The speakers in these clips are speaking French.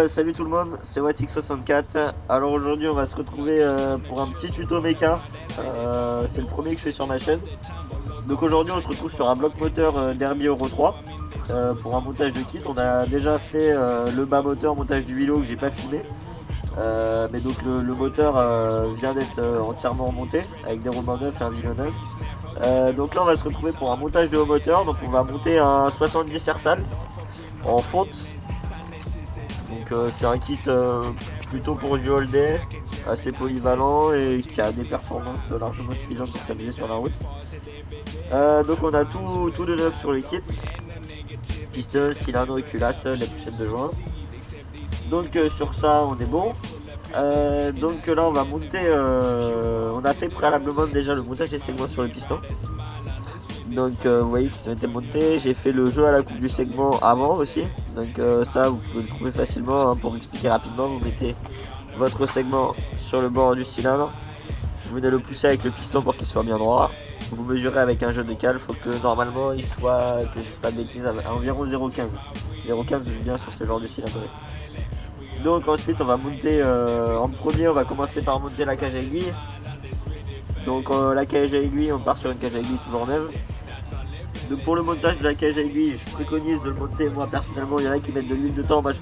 Salut tout le monde, c'est Watix64. Alors aujourd'hui on va se retrouver pour un petit tuto méca. C'est le premier que je fais sur ma chaîne. Donc aujourd'hui on se retrouve sur un bloc moteur Derby Euro 3 pour un montage de kit. On a déjà fait le bas moteur, montage du vélo que j'ai pas filmé. Mais donc le moteur vient d'être entièrement monté avec des robins neufs et un vélo neuf. Donc là on va se retrouver pour un montage de haut moteur. Donc on va monter un 70 Ersal en fonte. Donc c'est un kit plutôt pour du all day, assez polyvalent et qui a des performances largement suffisantes pour s'amuser sur la route. Donc on a tout de neuf sur le kit, piston, cylindre, culasse, les pochettes de joint. Donc sur ça on est bon. Donc là on va monter, on a fait préalablement déjà le montage des segments sur le piston. Donc vous voyez qu'ils ont été montés, j'ai fait le jeu à la coupe du segment avant aussi. Donc ça vous pouvez le trouver facilement, hein. Pour expliquer rapidement, vous mettez votre segment sur le bord du cylindre. Vous venez le pousser avec le piston pour qu'il soit bien droit. Vous mesurez avec un jeu de cale, il faut que normalement il soit, que je ne dise pas de bêtises, à environ 0,15. 0,15 c'est bien sur ce genre de cylindre. Donc ensuite on va monter, en premier on va commencer par monter la cage à aiguille. Donc la cage à aiguille, on part sur une cage à aiguille toujours neuve. Donc pour le montage de la cage à aiguille, je préconise de le monter, moi personnellement, il y en a qui mettent de l'huile dedans, moi je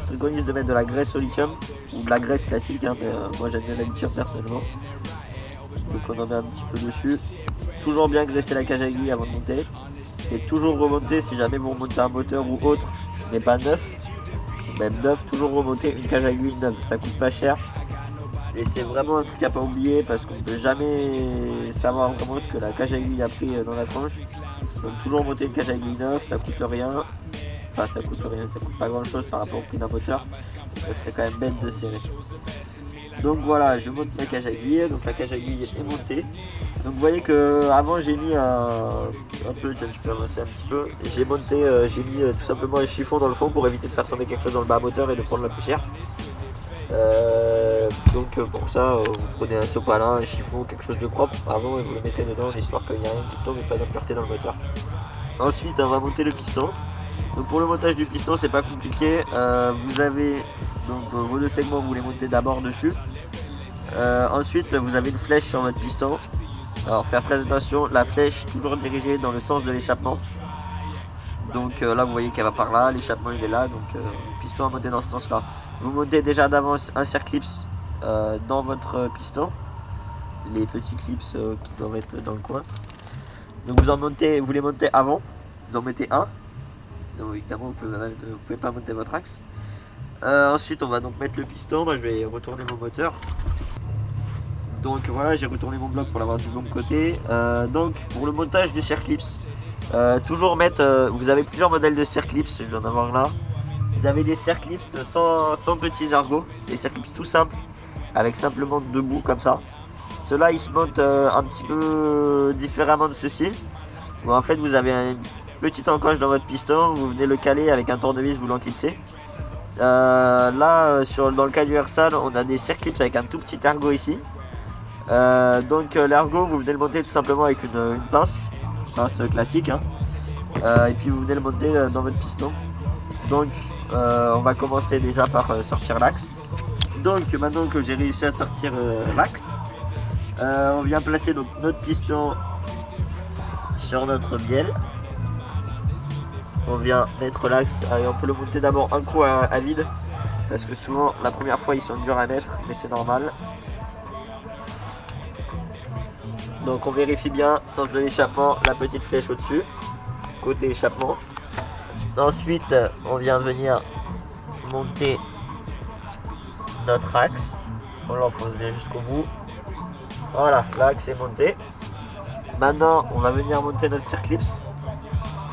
préconise de mettre de la graisse au lithium, ou de la graisse classique, hein, mais moi j'aime bien la lithium personnellement. Donc on en met un petit peu dessus. Toujours bien graisser la cage à aiguille avant de monter. Et toujours remonter si jamais vous remontez un moteur ou autre, mais pas neuf. Même neuf, toujours remonter une cage à aiguille neuve, ça coûte pas cher. Et c'est vraiment un truc à pas oublier parce qu'on ne peut jamais savoir vraiment ce que la cage à aiguille a pris dans la tranche. Donc toujours monter une cage à aiguille neuve, ça coûte rien. Enfin ça coûte pas grand chose par rapport au prix d'un moteur. Donc ça serait quand même bête de serrer. Donc voilà, je monte ma cage à aiguille, donc la cage à aiguille est montée. Donc vous voyez que avant j'ai mis un peu, tiens, je peux avancer un petit peu. J'ai mis tout simplement un chiffon dans le fond pour éviter de faire tomber quelque chose dans le bas moteur et de prendre la poussière. Donc pour ça vous prenez un sopalin, un chiffon, quelque chose de propre avant et vous le mettez dedans histoire qu'il n'y a rien qui tombe et pas d'impureté dans le moteur. Ensuite on va monter le piston. Donc pour le montage du piston c'est pas compliqué, vous avez donc vos deux segments, vous les montez d'abord dessus. Ensuite vous avez une flèche sur votre piston. Alors faire très attention, la flèche toujours dirigée dans le sens de l'échappement. Donc là vous voyez qu'elle va par là, l'échappement il est là, donc le piston à monter dans ce sens là. Vous montez déjà d'avance un circlips dans votre piston, les petits clips qui doivent être dans le coin. Donc vous les montez avant, vous en mettez un, sinon évidemment vous pouvez pas monter votre axe. Ensuite on va donc mettre le piston, moi je vais retourner mon moteur. Donc voilà, j'ai retourné mon bloc pour l'avoir du bon côté. Donc pour le montage du circlips, toujours mettre, vous avez plusieurs modèles de circlips, je vais en avoir là. Vous avez des circlips sans petits ergots, des circlips tout simples, avec simplement deux bouts comme ça. Ceux-là ils se montent un petit peu différemment de ceux-ci. En fait vous avez une petite encoche dans votre piston, vous venez le caler avec un tournevis, vous l'enclipsez. Là dans le cas du Ersal, on a des circlips avec un tout petit ergot ici. Donc l'ergot vous venez le monter tout simplement avec une pince classique, hein. Et puis vous venez le monter dans votre piston. Donc on va commencer déjà par sortir l'axe. Donc maintenant que j'ai réussi à sortir l'axe, on vient placer donc notre piston sur notre bielle. On vient mettre l'axe, on peut le monter d'abord un coup à vide parce que souvent la première fois ils sont durs à mettre, mais c'est normal. Donc on vérifie bien, sens de l'échappement, la petite flèche au-dessus, côté échappement. Ensuite on vient venir monter notre axe, on l'enfonce bien jusqu'au bout. Voilà, l'axe est monté. Maintenant on va venir monter notre circlips.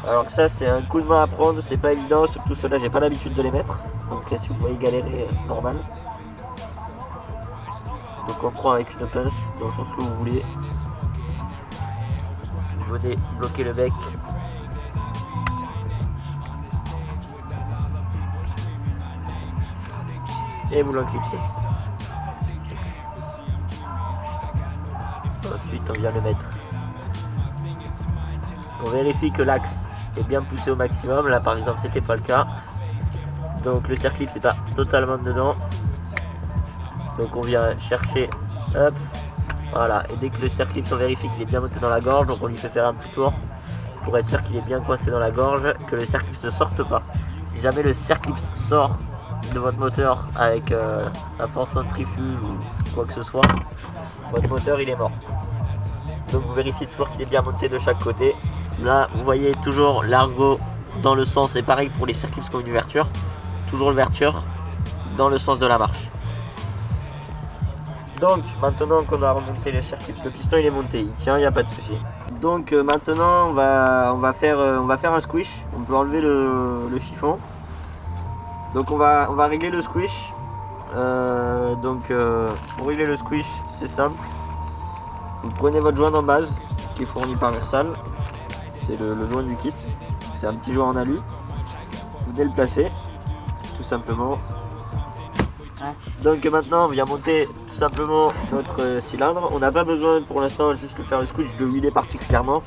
Alors ça c'est un coup de main à prendre, c'est pas évident, surtout ceux-là j'ai pas l'habitude de les mettre. Donc si vous voyez galérer, c'est normal. Donc on prend avec une pince dans le sens que vous voulez. Vous venez bloquer le bec. Et vous l'enclipsez. Ensuite on vient le mettre. On vérifie que l'axe est bien poussé au maximum. Là par exemple c'était pas le cas. Donc le circlip c'est pas totalement dedans. Donc on vient chercher, hop, voilà. Et dès que le circlip on vérifie qu'il est bien monté dans la gorge, donc on lui fait faire un petit tour pour être sûr qu'il est bien coincé dans la gorge, que le circlip ne sorte pas. Si jamais le circlip sort de votre moteur avec la force centrifuge ou quoi que ce soit, votre moteur il est mort. Donc vous vérifiez toujours qu'il est bien monté de chaque côté. Là vous voyez toujours l'argot dans le sens, et pareil pour les circlips qui ont une ouverture, toujours l'ouverture dans le sens de la marche. Donc maintenant qu'on a remonté les circlips, le piston il est monté, il tient, il n'y a pas de souci. Donc maintenant on va faire un squish, on peut enlever le chiffon. Donc on va régler le squish. Pour régler le squish c'est simple. Vous prenez votre joint en base qui est fourni par Versal, c'est le joint du kit, c'est un petit joint en alu. Vous venez le placer tout simplement. Donc maintenant on vient monter tout simplement notre cylindre. On n'a pas besoin pour l'instant juste de faire le squish, de huiler particulièrement.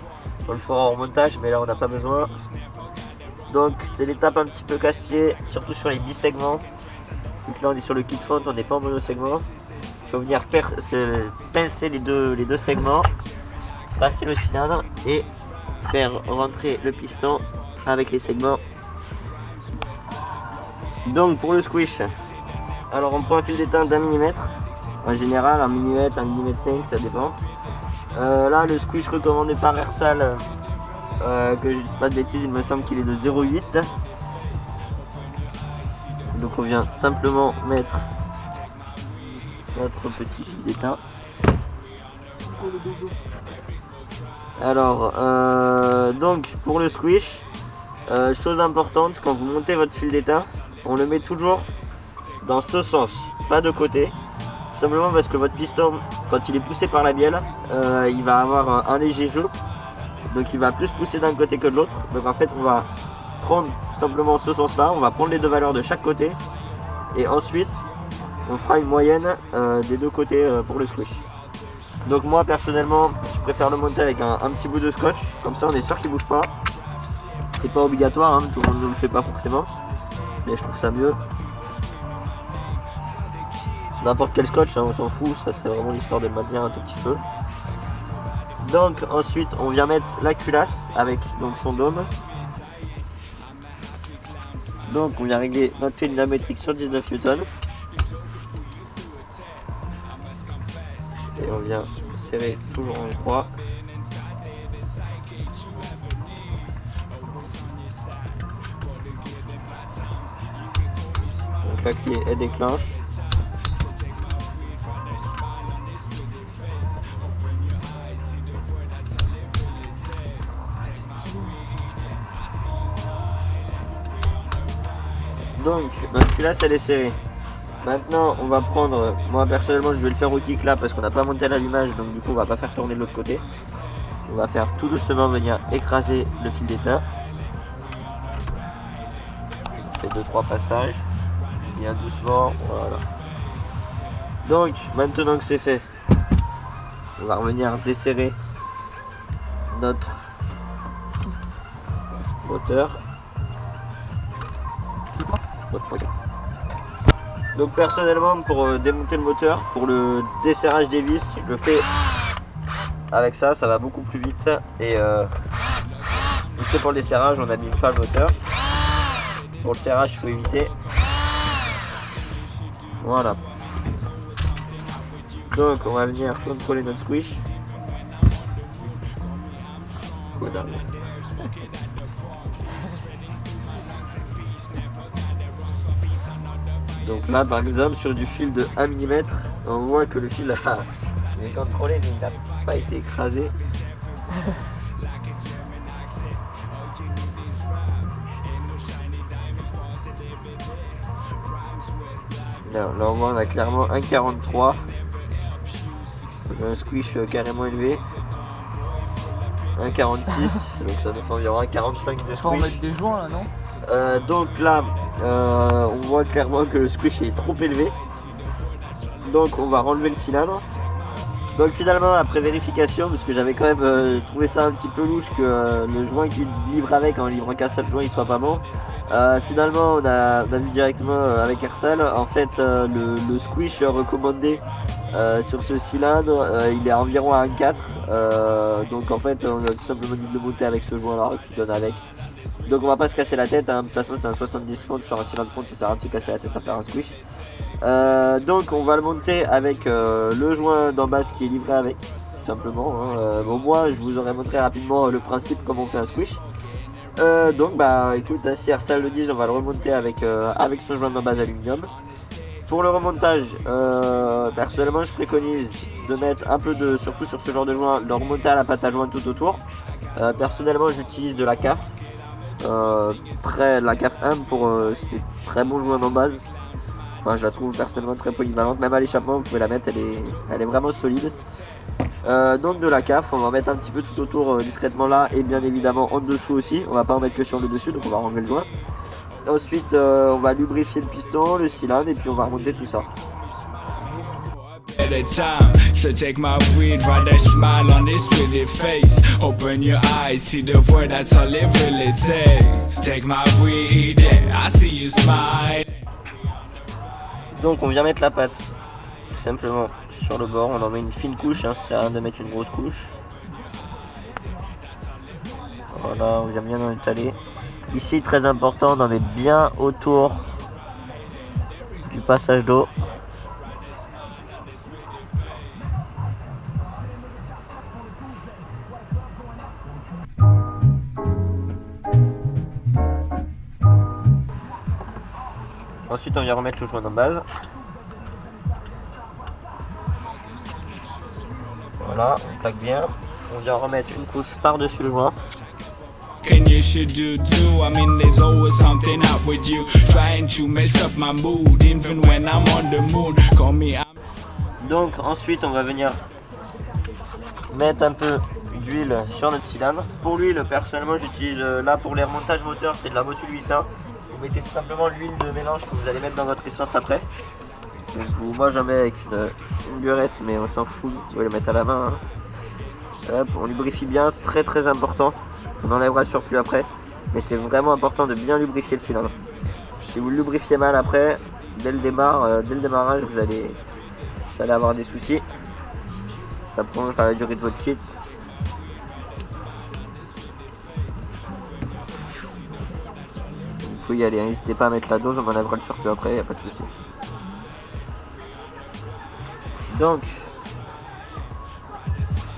On le fera en montage mais là on n'a pas besoin. Donc c'est l'étape un petit peu casse-pied, surtout sur les bisegments. Vu que là on est sur le kit font, on n'est pas en monosegment. Il faut venir pincer les deux segments, passer le cylindre et faire rentrer le piston avec les segments. Donc pour le squish, alors on prend un fil d'étain d'1 mm, en général 1 mm, 1 mm 5, ça dépend. Là le squish recommandé par Versal, que je ne dis pas de bêtises, il me semble qu'il est de 0,8. Donc on vient simplement mettre notre petit fil d'étain. Alors donc pour le squish, chose importante, quand vous montez votre fil d'étain, on le met toujours dans ce sens, pas de côté, simplement parce que votre piston, quand il est poussé par la bielle, il va avoir un léger jeu, donc il va plus pousser d'un côté que de l'autre. Donc en fait on va prendre simplement ce sens là, on va prendre les deux valeurs de chaque côté et ensuite on fera une moyenne des deux côtés pour le squish. Donc moi personnellement je préfère le monter avec un petit bout de scotch, comme ça on est sûr qu'il bouge pas. C'est pas obligatoire, hein, tout le monde ne le fait pas forcément, mais je trouve ça mieux. N'importe quel scotch, hein, on s'en fout, ça c'est vraiment l'histoire de le maintenir un tout petit peu. Donc ensuite on vient mettre la culasse avec donc son dôme. Donc on vient régler notre fil dynamétrique sur 19 Newton. Et on vient serrer toujours en croix. Donc la clé elle déclenche. Donc notre culasse elle est serrée. Maintenant on va prendre, moi personnellement je vais le faire au kick là parce qu'on n'a pas monté l'allumage, donc du coup on va pas faire tourner de l'autre côté. On va faire tout doucement venir écraser le fil d'étain. On fait 2-3 passages, bien doucement, voilà. Donc maintenant que c'est fait, on va revenir desserrer notre moteur. Donc personnellement pour démonter le moteur, pour le desserrage des vis, je le fais avec ça, ça va beaucoup plus vite. Et pour le desserrage on n'abîme pas le moteur. Pour le serrage il faut éviter. Voilà. Donc on va venir contrôler notre squish. Donc là par exemple sur du fil de 1 mm, on voit que le fil est contrôlé mais il n'a pas été écrasé. Là on a clairement 1,43. Un squish carrément élevé. 1,46, donc ça nous fait environ 1,45 de squish. On va mettre des joints là, non? Donc là, on voit clairement que le squish est trop élevé. Donc on va renlever le cylindre. Donc finalement, après vérification, parce que j'avais quand même trouvé ça un petit peu louche que le joint qu'il livre avec, en livrant qu'un seul joint, il soit pas bon. Finalement on a vu directement avec Ersal, en fait le squish recommandé sur ce cylindre il est à environ à 1,4, donc en fait on a tout simplement dit de le monter avec ce joint là qui donne avec. Donc on va pas se casser la tête, hein. De toute façon c'est un 70 fonds sur un cylindre fond, ça sert à rien de se casser la tête à faire un squish. Donc on va le monter avec le joint d'en base qui est livré avec, tout simplement, hein. Au moins je vous aurais montré rapidement le principe comment on fait un squish. Donc bah écoute, si Ersal le dit, on va le remonter avec son joint d'en base aluminium. Pour le remontage, personnellement je préconise de mettre un peu de, surtout sur ce genre de joint, de remonter à la pâte à joint tout autour. Personnellement j'utilise de la CAF. La CAF 1 c'était très bon joint d'en base. Enfin, je la trouve personnellement très polyvalente, même à l'échappement vous pouvez la mettre, elle est vraiment solide. Donc de la CAF, on va en mettre un petit peu tout autour discrètement là, et bien évidemment en dessous aussi, on va pas en mettre que sur le dessus, donc on va enlever le joint. Ensuite on va lubrifier le piston, le cylindre, et puis on va remonter tout ça. So take my weed, write that smile on this pretty face. Open your eyes, see the word, that's all it really takes. Take my weed, yeah, I see you smile. Donc on vient mettre la pâte, tout simplement, sur le bord. On en met une fine couche, hein, ça sert à rien de mettre une grosse couche. Voilà, on vient bien en étaler. Ici, très important, on en met bien autour du passage d'eau. Ensuite, on vient remettre le joint d'en base. Voilà, on plaque bien. On vient remettre une couche par-dessus le joint. And you should do too. I mean, there's always something up with you, trying to mess up my mood, even when I'm on the moon. Call me. Donc ensuite, on va venir mettre un peu d'huile sur notre cylindre. Pour l'huile, personnellement, j'utilise là pour les remontages moteurs, c'est de la Motul 800. Vous mettez tout simplement l'huile de mélange que vous allez mettre dans votre essence après. Moi j'en mets avec une burette, mais on s'en fout, vous pouvez le mettre à la main, hein. Hop, on lubrifie bien, très très important. On enlèvera le surplus après, mais c'est vraiment important de bien lubrifier le cylindre. Si vous le lubrifiez mal après, dès le démarrage, vous allez avoir des soucis. Ça prolonge la durée de votre kit. Il faut y aller, n'hésitez pas à mettre la dose, on enlèvera le surplus après, il n'y a pas de souci. Donc,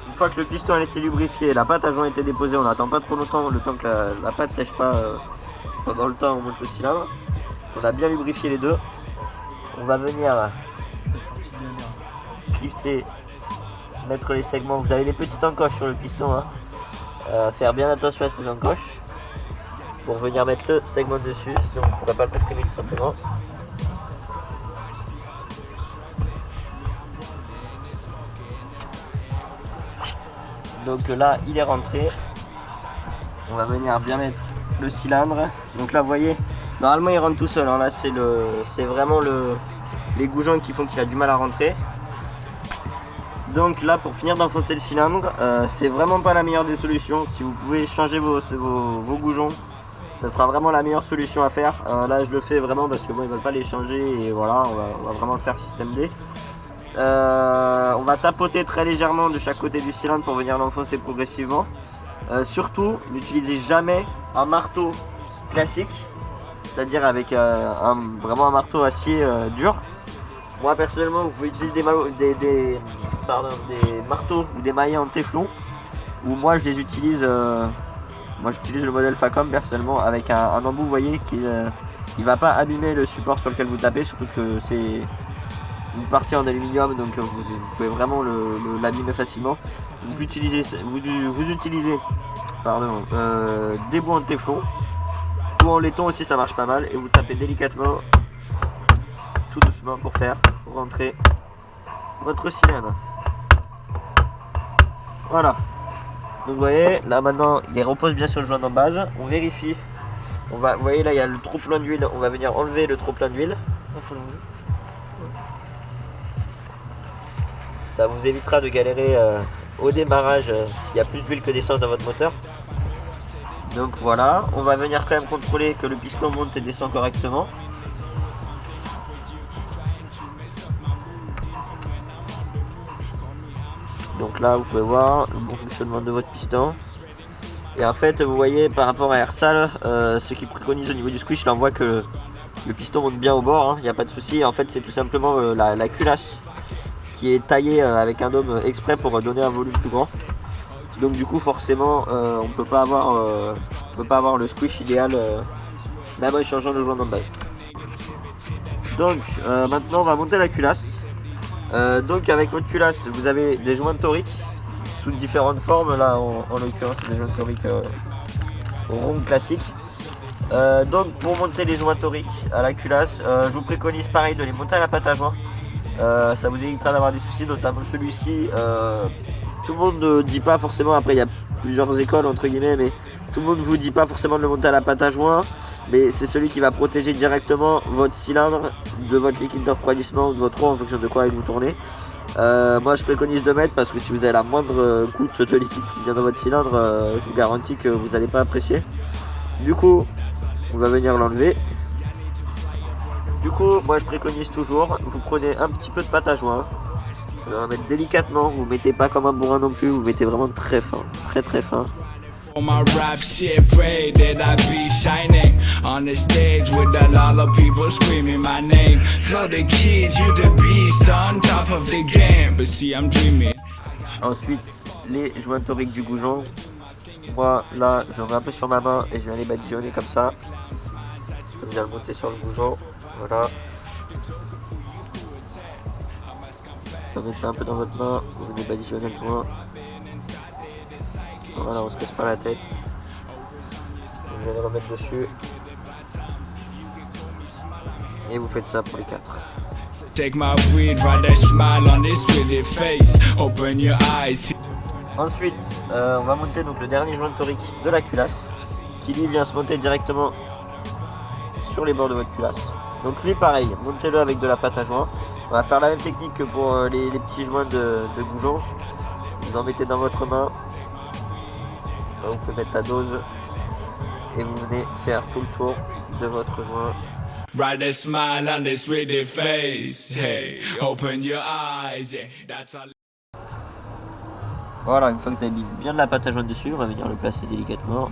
une fois que le piston a été lubrifié, la pâte à joint a été déposée, on n'attend pas trop longtemps, le temps que la pâte sèche pas. Pendant le temps on monte le cylindre. On a bien lubrifié les deux. On va venir clipser, mettre les segments. Vous avez des petites encoches sur le piston, hein. Faire bien attention à ces encoches pour venir mettre le segment dessus, sinon on ne pourrait pas le comprimer tout simplement. Donc là il est rentré. On va venir bien mettre le cylindre. Donc là vous voyez, normalement il rentre tout seul, hein. Là c'est vraiment les goujons qui font qu'il a du mal à rentrer. Donc là pour finir d'enfoncer le cylindre, c'est vraiment pas la meilleure des solutions. Si vous pouvez changer vos goujons, ça sera vraiment la meilleure solution à faire. Là je le fais vraiment parce que bon, ils veulent pas les changer, et voilà, on va vraiment le faire système D. On va tapoter très légèrement de chaque côté du cylindre pour venir l'enfoncer progressivement. Surtout, n'utilisez jamais un marteau classique, c'est-à-dire avec vraiment un marteau acier dur. Moi personnellement, vous pouvez utiliser des marteaux ou des maillets en téflon, ou moi je les utilise. Moi j'utilise le modèle Facom personnellement avec un embout, vous voyez, qui ne va pas abîmer le support sur lequel vous tapez, surtout que c'est une partie en aluminium, donc vous pouvez vraiment l'abîmer facilement. Vous utilisez des bouts en téflon ou en laiton aussi, ça marche pas mal, et vous tapez délicatement, tout doucement, pour faire rentrer votre cylindre. Voilà. Donc vous voyez, là maintenant il repose bien sur le joint d'en base. On vérifie. Vous voyez là il y a le trop plein d'huile. On va venir enlever le trop plein d'huile. Ça vous évitera de galérer au démarrage s'il y a plus d'huile que d'essence dans votre moteur. Donc voilà, on va venir quand même contrôler que le piston monte et descend correctement. Donc là vous pouvez voir le bon fonctionnement de votre piston. Et en fait vous voyez par rapport à Airsal, ce qui préconise au niveau du squish, là on voit que le piston monte bien au bord, il n'y a pas de souci. En fait c'est tout simplement la culasse qui est taillée avec un dôme exprès pour donner un volume plus grand. Donc du coup forcément on peut pas avoir le squish idéal même en changeant le joint de base. Donc maintenant on va monter la culasse. Donc avec votre culasse vous avez des joints toriques sous différentes formes, là en l'occurrence c'est des joints toriques ronds classiques. Donc pour monter les joints toriques à la culasse, je vous préconise pareil de les monter à la pâte à joint. Ça vous évitera d'avoir des soucis, notamment celui-ci. Tout le monde ne dit pas forcément, après il y a plusieurs écoles entre guillemets, mais tout le monde ne vous dit pas forcément de le monter à la pâte à joint, mais c'est celui qui va protéger directement votre cylindre de votre liquide de refroidissement ou de votre eau en fonction de quoi il vous tournez. Moi je préconise de mettre parce que si vous avez la moindre goutte de liquide qui vient dans votre cylindre, je vous garantis que vous n'allez pas apprécier. Du coup, on va venir l'enlever. Du coup, moi je préconise toujours, vous prenez un petit peu de pâte à joint. Vous allez en mettre délicatement, vous mettez pas comme un bourrin non plus, vous mettez vraiment très fin, très très fin. On my rap shit, pray that I be shining on the stage with a lot of people screaming my name. For the kids, you the beast on top of the game, but see I'm dreaming. Ensuite, les joints toriques du goujon. Moi là, j'en mets un peu sur ma main et je viens les badigeonner comme ça. Je viens le monter sur le goujon, voilà. Vous mettez un peu dans votre main, vous venez badigeonner le joint. Voilà, on se casse pas la tête. Vous allez le remettre dessus. Et vous faites ça pour les 4. Take my weed, write that smile on this pretty face. Open your eyes. Ensuite, on va monter donc le dernier joint torique de la culasse, qui lui vient se monter directement sur les bords de votre culasse. Donc lui pareil, montez-le avec de la pâte à joint. On va faire la même technique que pour les petits joints de goujon. Vous en mettez dans votre main. Vous pouvez mettre la dose et vous venez faire tout le tour de votre joint. Write a smile on this pretty face. Hey, open your eyes. Yeah, that's all. Voilà, une fois que vous avez mis bien de la pâte à joint dessus, on va venir le placer délicatement.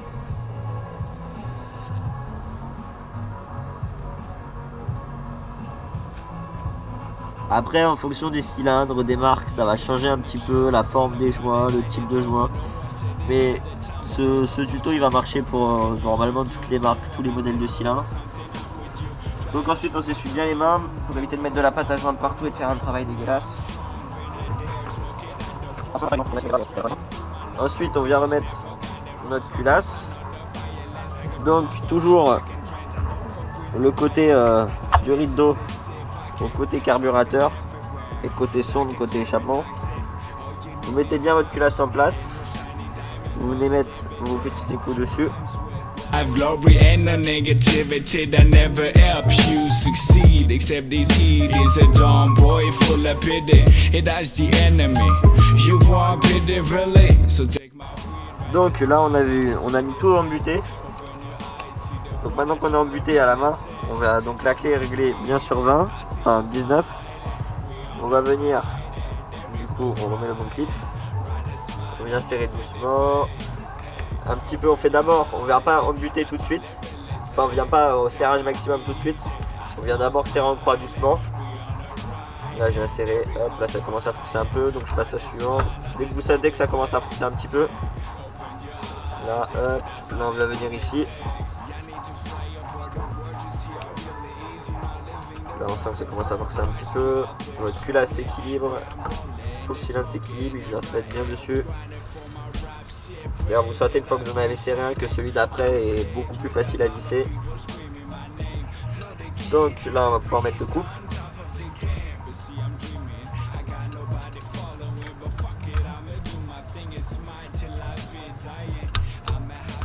Après, en fonction des cylindres, des marques, ça va changer un petit peu la forme des joints, le type de joint. Mais ce tuto il va marcher pour normalement toutes les marques, tous les modèles de cylindres. Donc ensuite on s'essuie bien les mains pour éviter de mettre de la pâte à joint partout et de faire un travail dégueulasse. Ensuite on vient remettre notre culasse. Donc toujours le côté du rideau au côté carburateur et côté sonde, côté échappement. Vous mettez bien votre culasse en place. Vous venez mettre vos petits échos dessus. I've glory and the negativity that never helps you succeed. Except these idiots, a dumb boy full of pity. It is the enemy. You want pity really? So take my. Donc là on a mis tout en butée. Donc maintenant qu'on est en butée à la main, on va donc la clé est réglée bien sur 20, enfin 19. On va venir, du coup on remet le bon clip. On vient serrer doucement. Un petit peu, on fait d'abord, on ne vient pas en buter tout de suite. Enfin, on ne vient pas au serrage maximum tout de suite. On vient d'abord serrer en croix doucement. Là, je viens serrer, hop, là ça commence à forcer un peu, donc je passe à la suivante. Dès que vous savez que ça commence à forcer un petit peu, là, hop, là on va venir ici. Là, on sent que ça commence à forcer un petit peu. Votre culasse s'équilibre. Tout le cylindre s'équilibre, il vient se mettre bien dessus. D'ailleurs, vous sentez une fois que vous en avez serré un que celui d'après est beaucoup plus facile à visser. Donc là, on va pouvoir mettre le couple.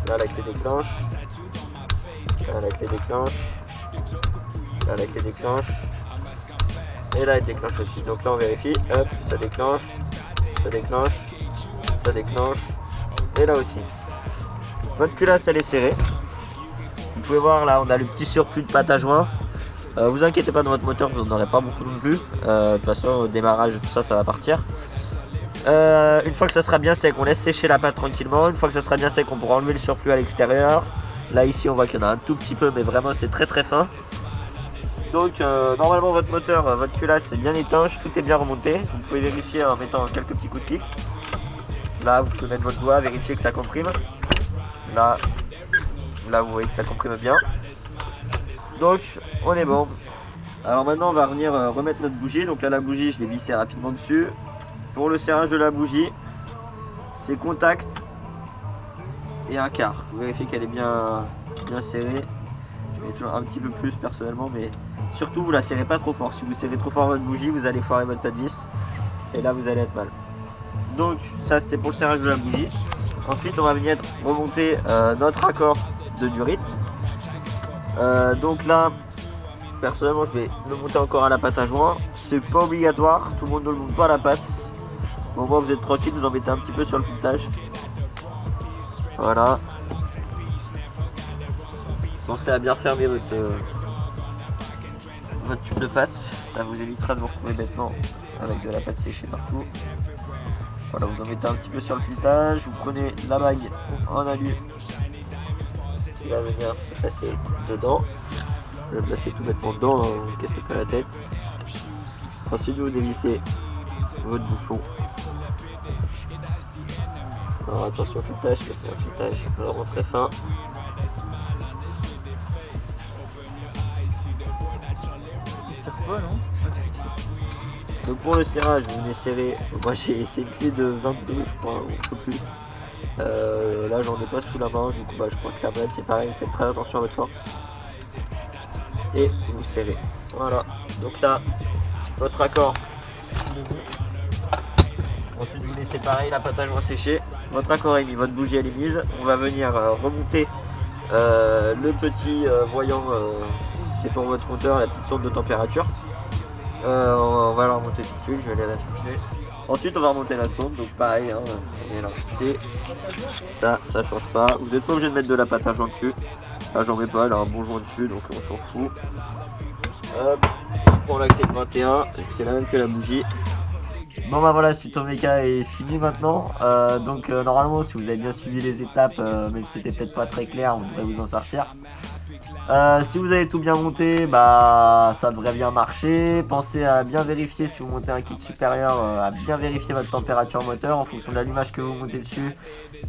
Là, la clé déclenche. Là, la clé déclenche. Là, la clé déclenche. Et là, elle déclenche aussi. Donc là, on vérifie. Hop, ça déclenche. Ça déclenche. Ça déclenche. Et là aussi. votre culasse elle est serrée. Vous pouvez voir là, on a le petit surplus de pâte à joint. Vous inquiétez pas, dans votre moteur vous n'en aurez pas beaucoup non plus. De toute façon au démarrage tout ça, ça va partir. Une fois que ça sera bien sec, on laisse sécher la pâte tranquillement. Une fois que ça sera bien sec, on pourra enlever le surplus à l'extérieur. Là ici on voit qu'il y en a un tout petit peu, mais vraiment c'est très très fin. Donc normalement votre moteur, votre culasse est bien étanche, tout est bien remonté. Vous pouvez vérifier en mettant quelques petits coups de clic. Là vous pouvez mettre votre doigt, vérifier que ça comprime. Là vous voyez que ça comprime bien. Donc on est bon. Alors maintenant on va venir remettre notre bougie. Donc là la bougie je l'ai vissée rapidement dessus. Pour le serrage de la bougie, c'est contact et un quart. Vous vérifiez qu'elle est bien serrée. Je mets toujours un petit peu plus personnellement, mais surtout vous la serrez pas trop fort. Si vous serrez trop fort votre bougie, vous allez foirer votre pas de vis et là vous allez être mal. Donc ça c'était pour le serrage de la bougie. Ensuite on va venir remonter notre accord de durite. Donc là personnellement je vais le monter encore à la pâte à joint. C'est pas obligatoire, tout le monde ne le monte pas à la pâte. Au moins vous êtes tranquille, vous en mettez un petit peu sur le filetage. Voilà. Pensez à bien fermer votre tube de pâte. Ça vous évitera de vous retrouver bêtement avec de la pâte séchée partout. Voilà, vous en mettez un petit peu sur le filetage. Vous prenez la bague en alu qui va venir se placer dedans. Je vais le placer tout bêtement dedans, ne vous cassez pas la tête. Ensuite vous dévissez votre bouchon. Alors attention au filetage, parce que c'est un filetage vraiment très fin. Donc pour le serrage, vous venez serrer. Moi c'est une clé de 22 je crois, ou un peu plus. Là j'en ai pas sous la main, du coup je crois que la balle c'est pareil, faites très attention à votre force. Et vous serrez. Voilà. Donc là, votre accord. Ensuite vous laissez pareil la pâte à joint sécher. Votre accord est mis, votre bougie elle est mise. On va venir remonter le petit voyant, c'est pour votre moteur, la petite sonde de température. On va la remonter tout de suite, je vais aller la chercher. Ensuite on va remonter la sonde, donc pareil, hein, on est là fixé. Ça change pas. Vous n'êtes pas obligé de mettre de la pâte à joint dessus. Là j'en mets pas, elle a un bon joint dessus, donc on s'en fout. Hop, on prend la clé de 21, c'est la même que la bougie. Bon bah voilà, ce tuto méca est fini maintenant. Donc normalement si vous avez bien suivi les étapes, même si c'était peut-être pas très clair, vous devrez vous en sortir. Si vous avez tout bien monté, bah ça devrait bien marcher. Pensez à bien vérifier si vous montez un kit supérieur, à bien vérifier votre température moteur en fonction de l'allumage que vous montez dessus.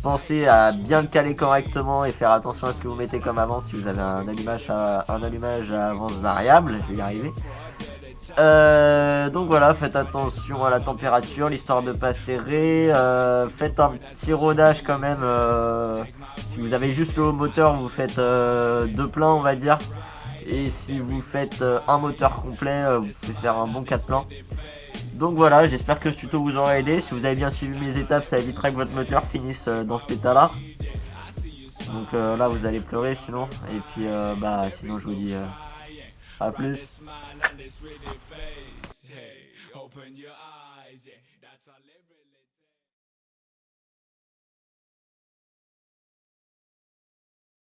Pensez à bien le caler correctement et faire attention à ce que vous mettez comme avance si vous avez un allumage à avance variable, je vais y arriver. Donc voilà, faites attention à la température, l'histoire de pas serrer. Faites un petit rodage quand même. Si vous avez juste le haut moteur, vous faites 2 pleins on va dire. Et si vous faites un moteur complet, vous pouvez faire un bon 4 pleins. Donc voilà, j'espère que ce tuto vous aura aidé. Si vous avez bien suivi mes étapes, ça évitera que votre moteur finisse dans cet état là. Donc là vous allez pleurer sinon. Et puis sinon je vous dis à plus. Open your eyes, yeah, that's our living.